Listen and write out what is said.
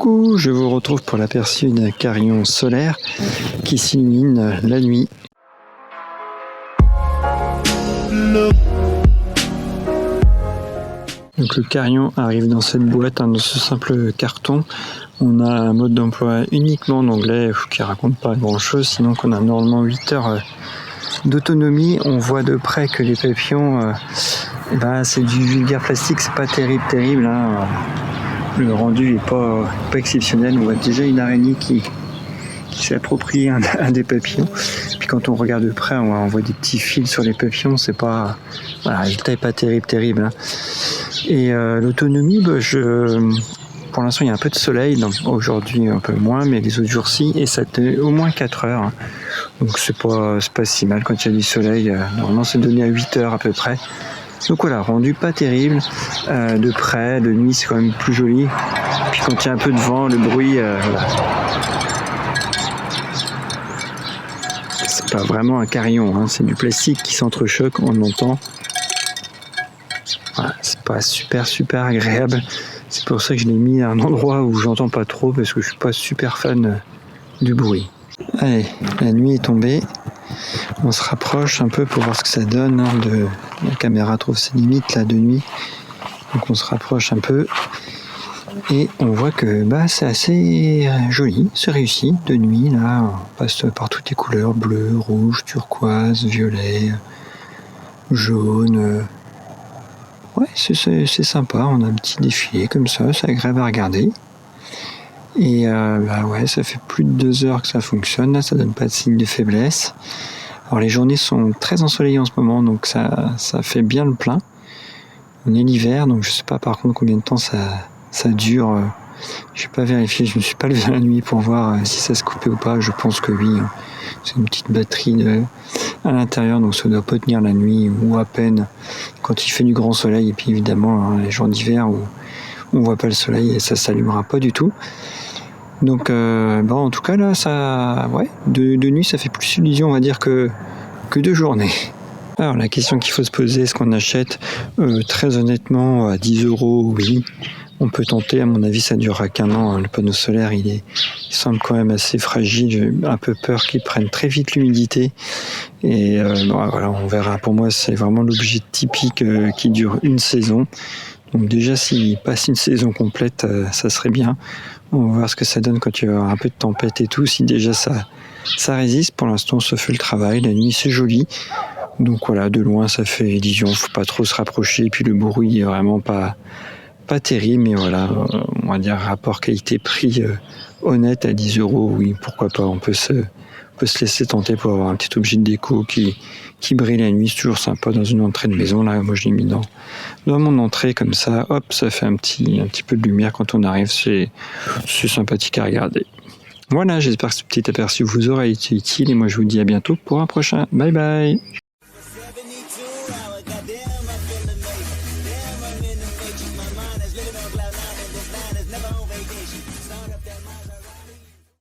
Coucou, je vous retrouve pour l'aperçu d'un carillon solaire qui s'illumine la nuit. Donc le carillon arrive dans cette boîte, dans ce simple carton. On a un mode d'emploi uniquement en anglais qui raconte pas grand chose, sinon qu'on a normalement 8 heures d'autonomie. On voit de près que les papillons, c'est du vulgaire plastique, c'est pas terrible. Le rendu est pas exceptionnel. On voit déjà une araignée qui s'approprie un des papillons. Puis quand on regarde de près, on voit des petits fils sur les papillons. C'est pas, le résultat est pas terrible. Et l'autonomie, pour l'instant il y a un peu de soleil, donc aujourd'hui un peu moins, mais les autres jours-ci, et ça tenait au moins 4 heures. Donc c'est pas si mal quand il y a du soleil. Normalement c'est donné à 8 heures à peu près. Donc voilà, rendu pas terrible. De près, de nuit c'est quand même plus joli. Puis quand il y a un peu de vent, le bruit, c'est pas vraiment un carillon, c'est du plastique qui s'entrechoque, on l'entend. Voilà, c'est pas super agréable. C'est pour ça que je l'ai mis à un endroit où j'entends pas trop, parce que je suis pas super fan du bruit. Allez, la nuit est tombée. On se rapproche un peu pour voir ce que ça donne. La caméra trouve ses limites là de nuit. Donc on se rapproche un peu. Et on voit que c'est assez joli, c'est réussi de nuit. Là, on passe par toutes les couleurs, bleu, rouge, turquoise, violet, jaune. Ouais, c'est sympa, on a un petit défilé comme ça, c'est agréable à regarder. Et ça fait plus de 2 heures que ça fonctionne, là, ça donne pas de signe de faiblesse. Alors les journées sont très ensoleillées en ce moment, donc ça fait bien le plein. On est l'hiver, donc je sais pas par contre combien de temps ça dure. Je n'ai pas vérifié, je me suis pas levé la nuit pour voir si ça se coupait ou pas. Je pense que oui, c'est une petite batterie à l'intérieur, donc ça doit pas tenir la nuit ou à peine quand il fait du grand soleil. Et puis évidemment les jours d'hiver où on voit pas le soleil et ça s'allumera pas du tout. Donc en tout cas là, de nuit ça fait plus illusion on va dire que de journée. Alors la question qu'il faut se poser, est-ce qu'on achète très honnêtement à 10 €, oui. On peut tenter, à mon avis ça durera qu'un an, le panneau solaire il semble quand même assez fragile, j'ai un peu peur qu'il prenne très vite l'humidité et on verra. Pour moi c'est vraiment l'objet typique qui dure une saison, donc déjà s'il passe une saison complète ça serait bien. On va voir ce que ça donne quand il y aura un peu de tempête et tout, si déjà ça résiste. Pour l'instant ça fait le travail, la nuit c'est joli. Donc voilà, de loin ça fait illusion, faut pas trop se rapprocher, et puis le bruit est vraiment pas terrible, mais voilà, on va dire rapport qualité-prix honnête à 10 €, oui, pourquoi pas, on peut se laisser tenter pour avoir un petit objet de déco qui brille la nuit, c'est toujours sympa dans une entrée de maison. Là, moi je l'ai mis dans mon entrée comme ça, hop, ça fait un petit peu de lumière quand on arrive, c'est sympathique à regarder. Voilà, j'espère que ce petit aperçu vous aura été utile, et moi je vous dis à bientôt pour un prochain. Bye bye.